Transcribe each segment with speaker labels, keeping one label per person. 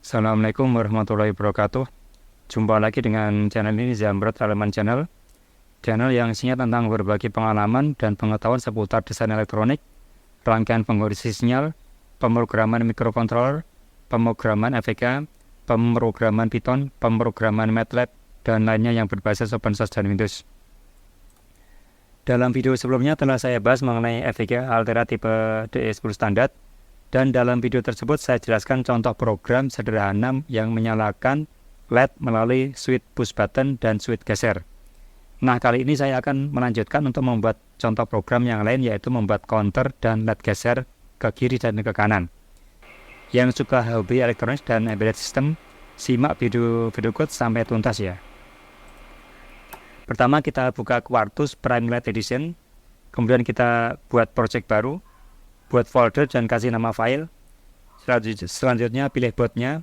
Speaker 1: Assalamualaikum warahmatullahi wabarakatuh. Jumpa lagi dengan channel ini, Zamrot Elemen Channel. Channel yang isinya tentang berbagi pengalaman dan pengetahuan seputar desain elektronik, rangkaian pengoperasi sinyal, pemrograman mikrokontroler, pemrograman FVK, pemrograman Python, pemrograman MATLAB, dan lainnya yang berbasis open source dan Windows. Dalam video sebelumnya telah saya bahas mengenai FVK Altera tipe DE10 standar. Dan dalam video tersebut saya jelaskan contoh program sederhana yang menyalakan LED melalui switch push button dan switch geser. Nah, kali ini saya akan melanjutkan untuk membuat contoh program yang lain, yaitu membuat counter dan LED geser ke kiri dan ke kanan. Yang suka hobi elektronik dan embedded system, simak video code sampai tuntas ya. Pertama kita buka Quartus Prime LED Edition, kemudian kita buat project baru, buat folder dan kasih nama file. Selanjutnya pilih bootnya.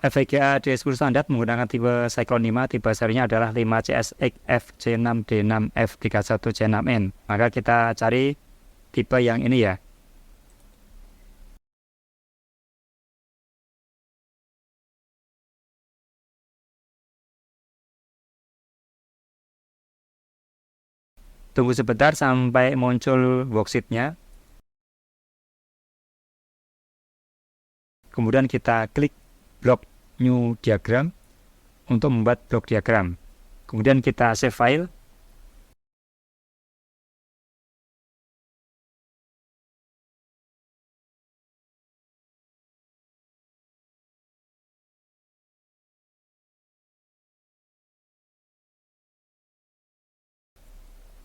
Speaker 1: FVGA DE10 standar menggunakan tipe Cyclone 5, tipe serinya adalah 5CSX-F6D6F31C6N. Maka kita cari tipe yang ini ya. Tunggu sebentar sampai muncul worksheet-nya. Kemudian kita klik block new diagram untuk membuat blok diagram. Kemudian kita save file.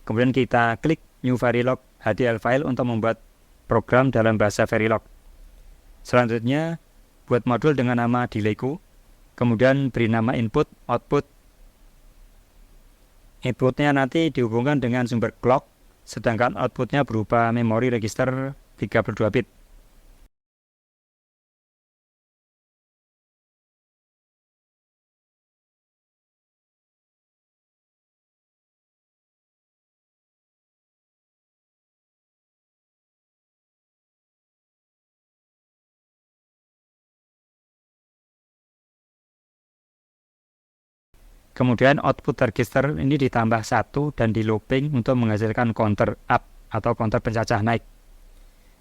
Speaker 1: Kemudian kita klik New Verilog HDL file untuk membuat program dalam bahasa Verilog. Selanjutnya, buat modul dengan nama delayku, kemudian beri nama input, output. Inputnya nanti dihubungkan dengan sumber clock, sedangkan outputnya berupa memori register 32 bit. Kemudian output register ini ditambah 1 dan di looping untuk menghasilkan counter up atau counter pencacah naik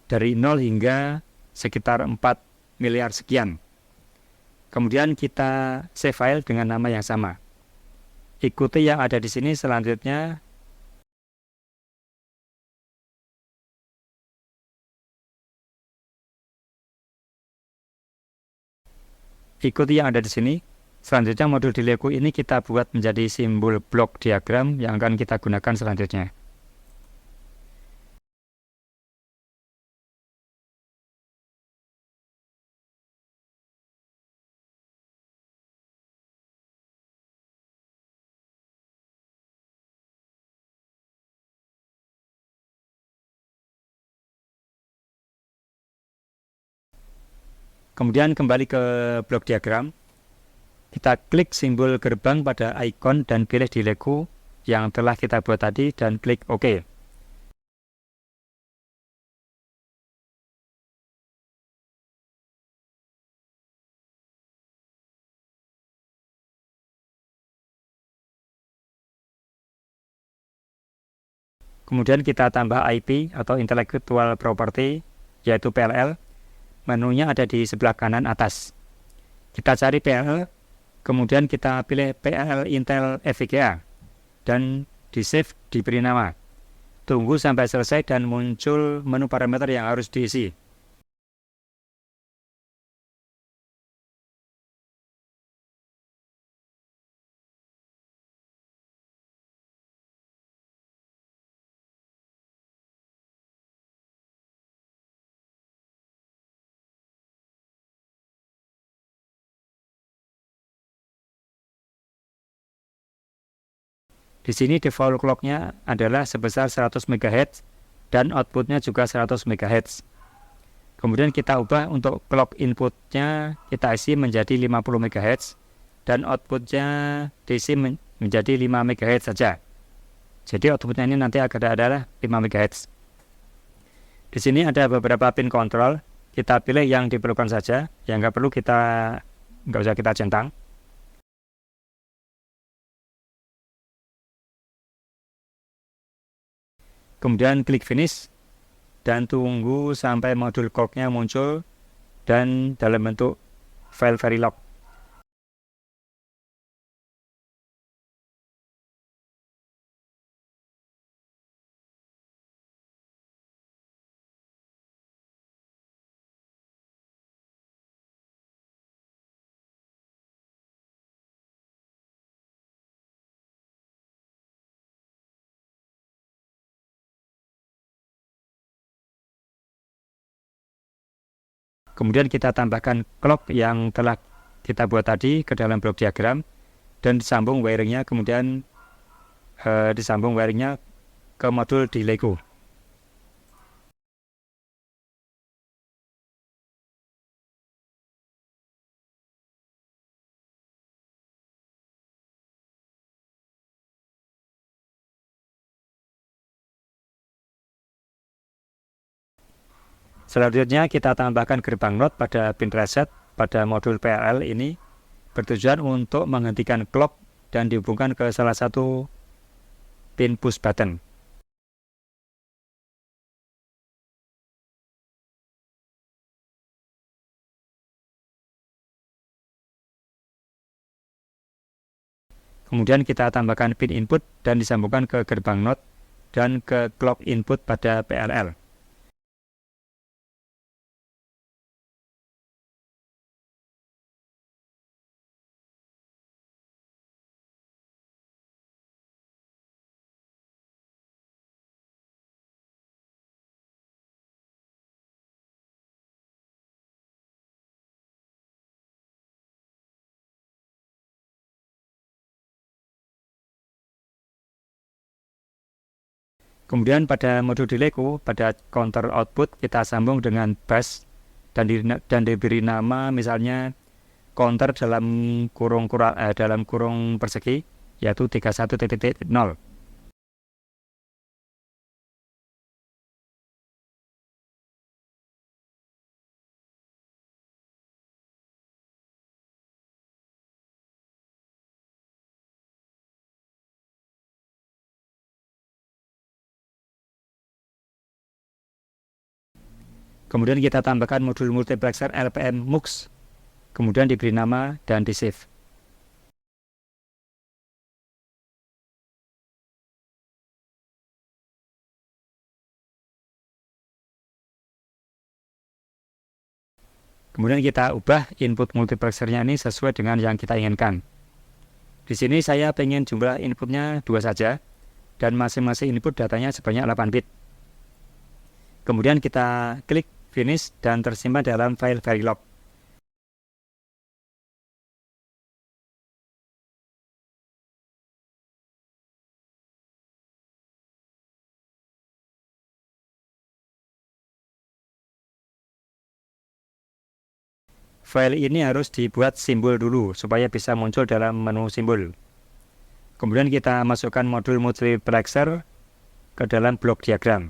Speaker 1: dari 0 hingga sekitar 4 miliar sekian. Kemudian kita save file dengan nama yang sama. Ikuti yang ada di sini. Selanjutnya ikuti yang ada di sini. Selanjutnya modul delayku ini kita buat menjadi simbol blok diagram yang akan kita gunakan selanjutnya. Kemudian kembali ke blok diagram. Kita klik simbol gerbang pada ikon dan pilih delayku yang telah kita buat tadi dan klik OK. Kemudian kita tambah IP atau Intellectual Property, yaitu PLL. Menunya ada di sebelah kanan atas. Kita cari PLL, kemudian kita pilih PLL Intel FVGA dan di save, diberi nama. Tunggu sampai selesai dan muncul menu parameter yang harus diisi. Di sini default clocknya adalah sebesar 100 MHz dan outputnya juga 100 MHz. Kemudian kita ubah untuk clock inputnya, kita isi menjadi 50 MHz dan outputnya DC menjadi 5 MHz saja. Jadi outputnya ini nanti adalah 5 MHz. Di sini ada beberapa pin kontrol. Kita pilih yang diperlukan saja, yang nggak perlu nggak usah kita centang. Kemudian klik finish dan tunggu sampai modul clocknya muncul dan dalam bentuk file Verilog. Kemudian kita tambahkan clock yang telah kita buat tadi ke dalam blok diagram dan disambung wiringnya, kemudian disambung wiringnya ke modul di Lego. Selanjutnya kita tambahkan gerbang NOT pada pin reset pada modul PLL ini, bertujuan untuk menghentikan clock dan dihubungkan ke salah satu pin push button. Kemudian kita tambahkan pin input dan disambungkan ke gerbang NOT dan ke clock input pada PLL. Kemudian pada modul di Lego, pada counter output kita sambung dengan bus dan diberi nama misalnya counter dalam kurung persegi, yaitu 31.0. Kemudian kita tambahkan modul multiplexer LPM MUX, kemudian diberi nama dan di save. Kemudian kita ubah input multiplexernya ini sesuai dengan yang kita inginkan. Di sini saya pengen jumlah inputnya 2 saja, dan masing-masing input datanya sebanyak 8 bit. Kemudian kita klik finish dan tersimpan dalam file Verilog. File ini harus dibuat simbol dulu supaya bisa muncul dalam menu simbol. Kemudian kita masukkan modul multiplexer ke dalam blok diagram.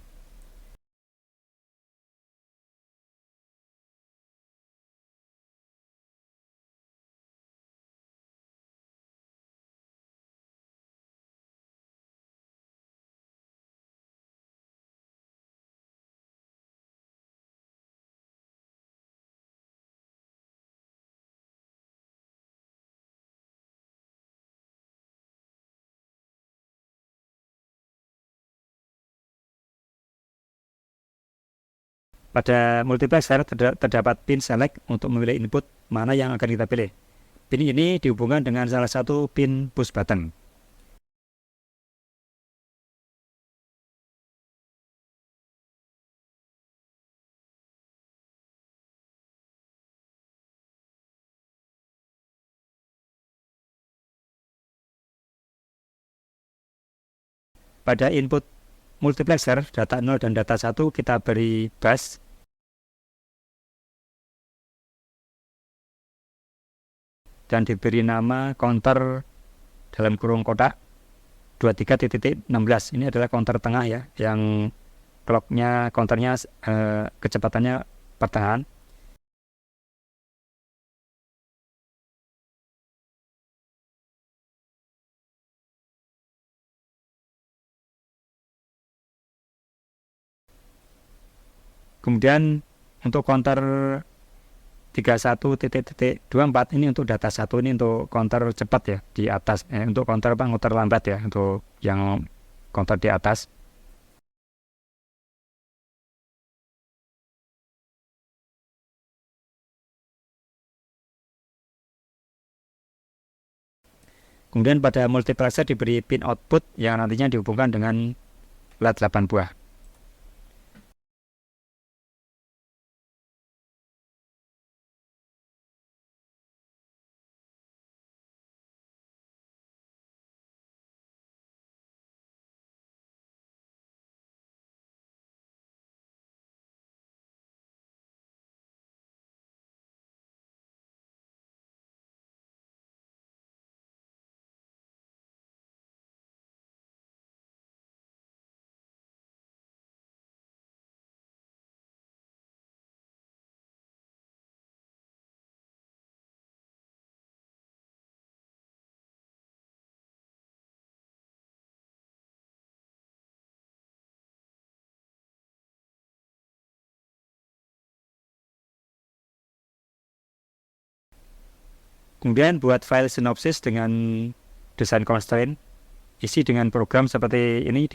Speaker 1: Pada multiplexer terdapat pin select untuk memilih input mana yang akan kita pilih. Pin ini dihubungkan dengan salah satu pin push button. Pada input multiplexer data 0 dan data 1 kita beri bus dan diberi nama counter dalam kurung kotak 23.16. Ini adalah counter tengah ya, yang clocknya, counternya kecepatannya pertengahan. Kemudian untuk counter 31.24 ini untuk data 1, ini untuk counter cepat ya di atas, untuk counter counter lambat ya, untuk yang counter di atas. Kemudian pada multiplexer diberi pin output yang nantinya dihubungkan dengan LED 8 buah. Kemudian buat file sinopsis dengan desain constraint, isi dengan program seperti ini,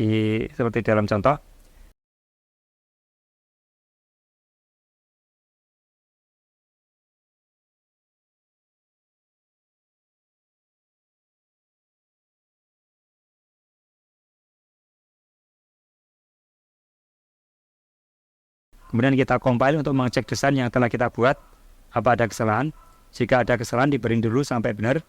Speaker 1: seperti dalam contoh. Kemudian kita compile untuk mengecek desain yang telah kita buat, apa ada kesalahan. Jika ada kesalahan diberi dulu sampai benar.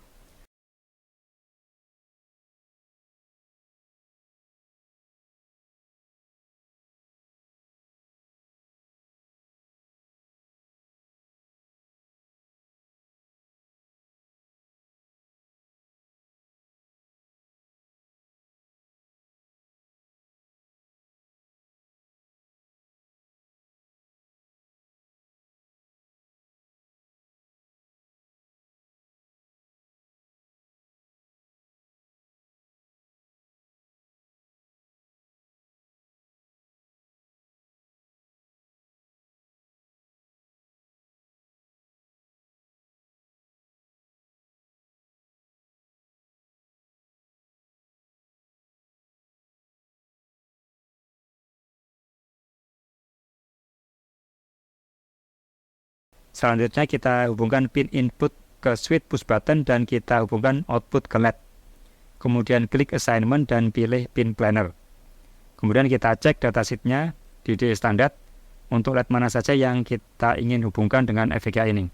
Speaker 1: Selanjutnya kita hubungkan pin input ke switch push button dan kita hubungkan output ke LED. Kemudian klik assignment dan pilih pin planner. Kemudian kita cek datasheetnya di DE standar untuk LED mana saja yang kita ingin hubungkan dengan FPGA ini.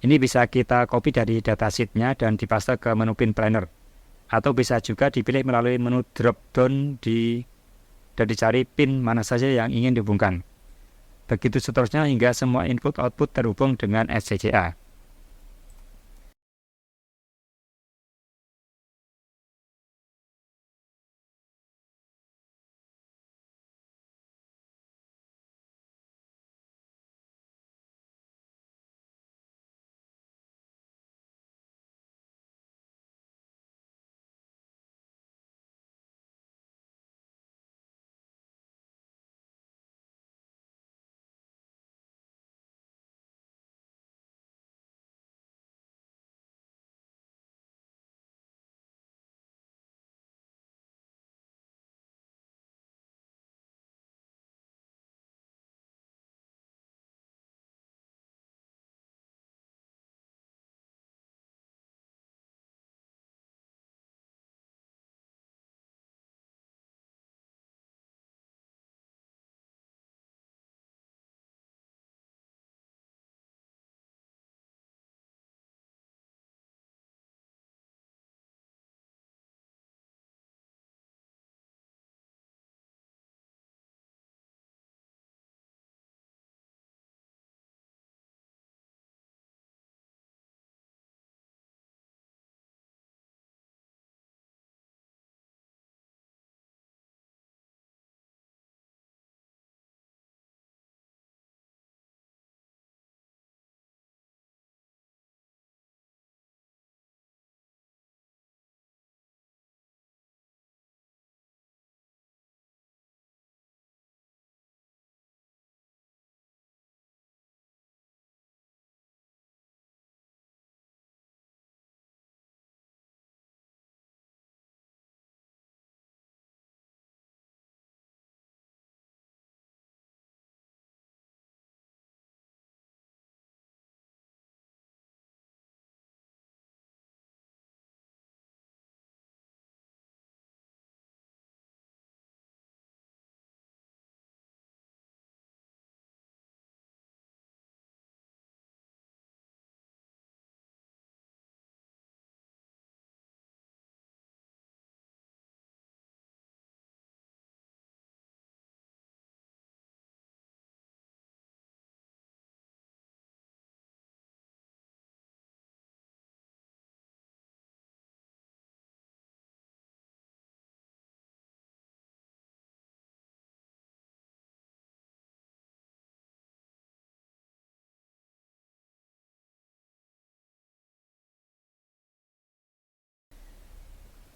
Speaker 1: Ini bisa kita copy dari datasheetnya dan dipaste ke menu pin planner. Atau bisa juga dipilih melalui menu drop down dan dicari pin mana saja yang ingin dihubungkan. Begitu seterusnya hingga semua input output terhubung dengan FPGA.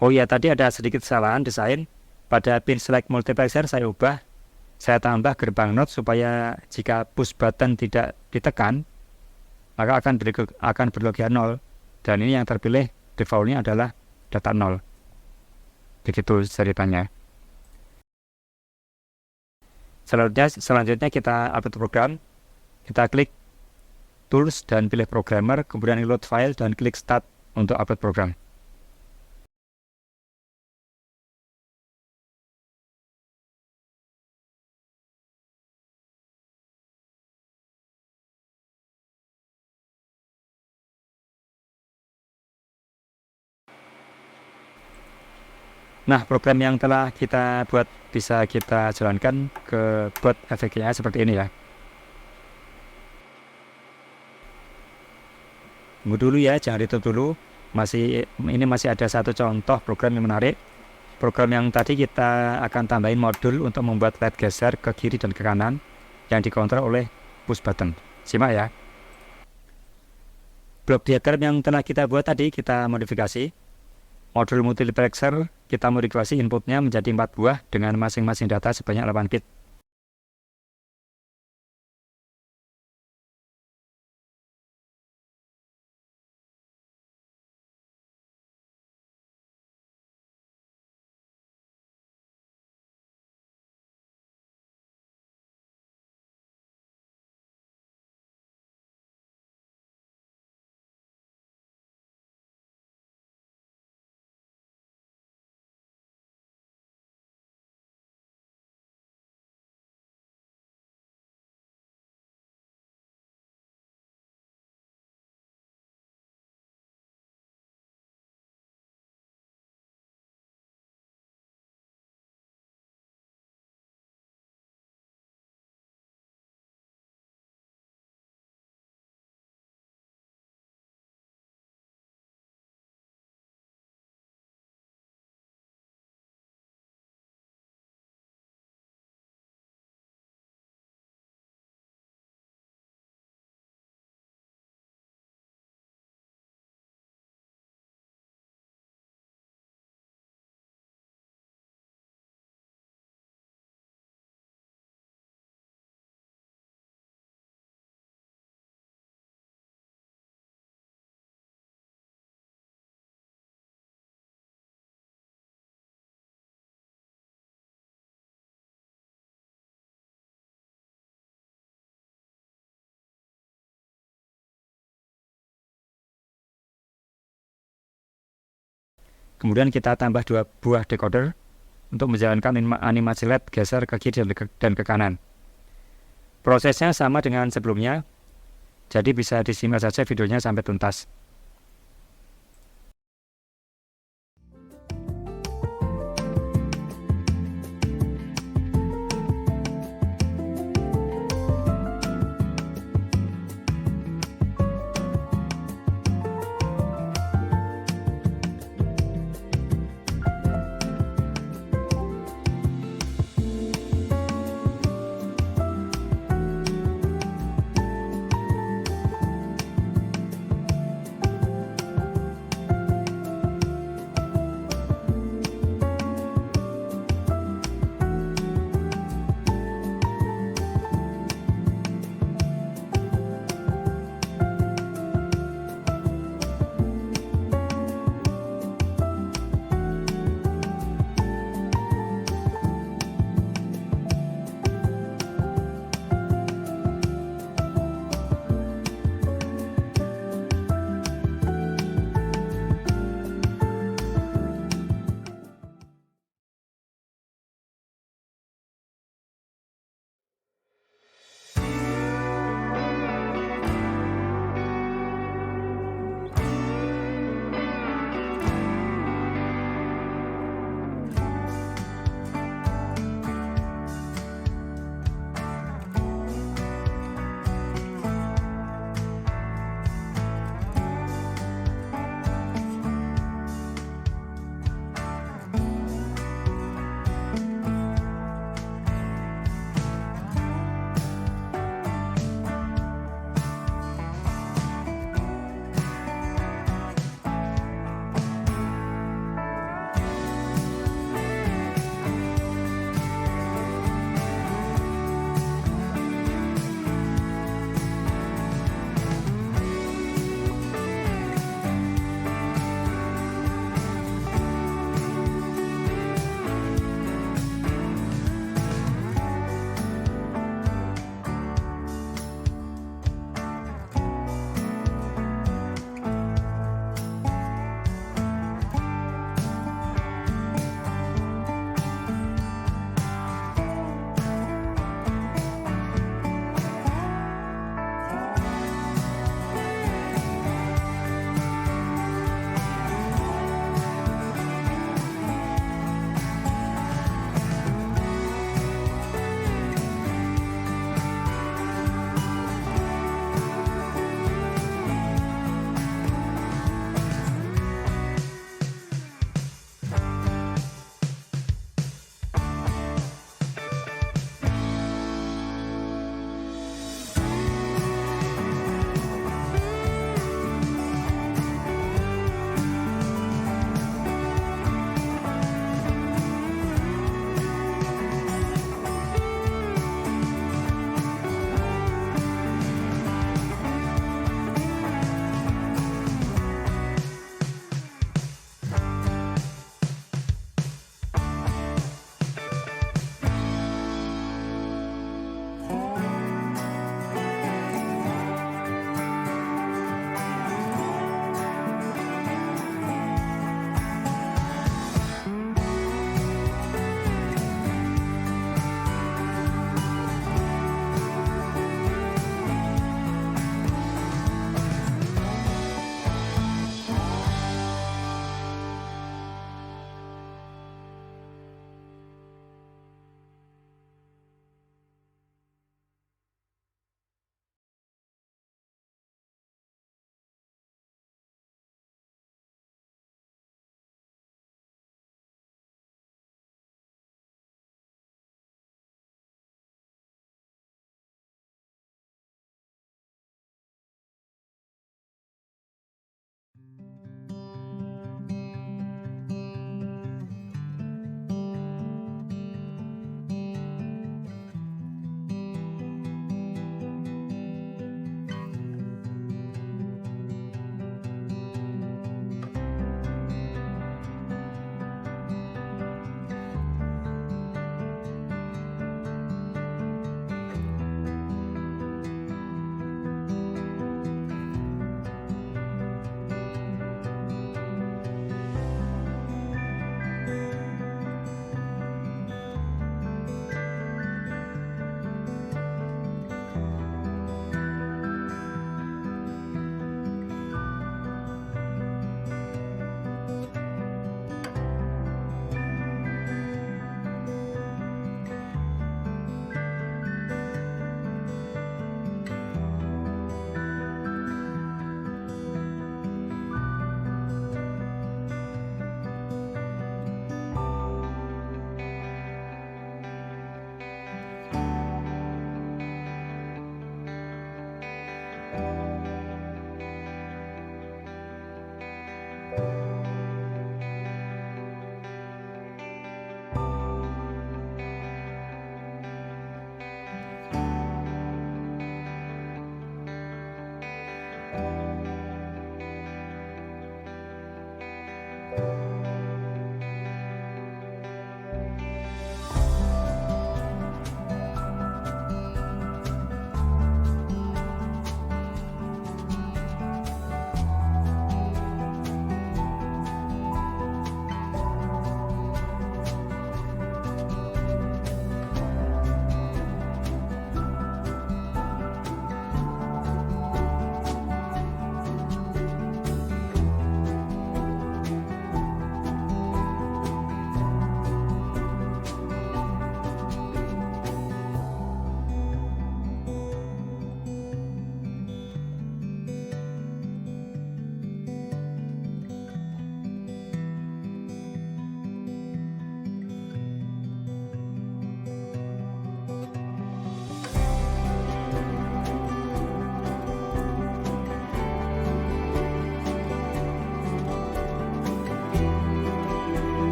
Speaker 1: Oh ya, tadi ada sedikit kesalahan desain. Pada pin select multiplexer saya ubah, saya tambah gerbang not supaya jika push button tidak ditekan, maka akan berlogia 0. Dan ini yang terpilih defaultnya adalah data 0. Begitu ceritanya. Selanjutnya kita upload program. Kita klik Tools dan pilih Programmer, kemudian load file dan klik Start untuk upload program. Nah, program yang telah kita buat bisa kita jalankan ke buat efeknya seperti ini ya. Tunggu dulu ya, jangan ditutup dulu. Ini masih ada satu contoh program yang menarik. Program yang tadi kita akan tambahin modul untuk membuat LED geser ke kiri dan ke kanan yang dikontrol oleh push button. Simak ya. Blok diagram yang telah kita buat tadi kita modifikasi. Modul multiplexer kita modifikasi inputnya menjadi 4 buah dengan masing-masing data sebanyak 8 bit. Kemudian kita tambah 2 buah decoder untuk menjalankan animasi LED geser ke kiri dan ke kanan. Prosesnya sama dengan sebelumnya, jadi bisa disimak saja videonya sampai tuntas.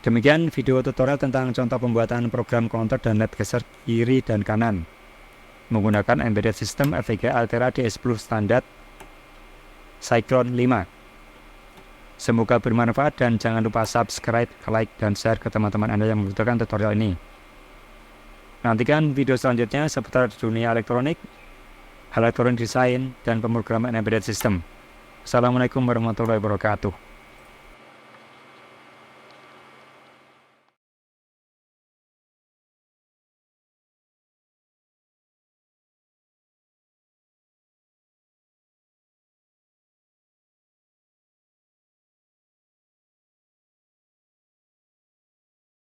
Speaker 1: Demikian video tutorial tentang contoh pembuatan program counter dan LED geser kiri dan kanan menggunakan embedded system FPGA Altera DS10 standar Cyclone 5. Semoga bermanfaat dan jangan lupa subscribe, like, dan share ke teman-teman Anda yang membutuhkan tutorial ini. Nantikan video selanjutnya seputar dunia elektronik, elektronik desain, dan pemrograman embedded system. Assalamualaikum warahmatullahi wabarakatuh.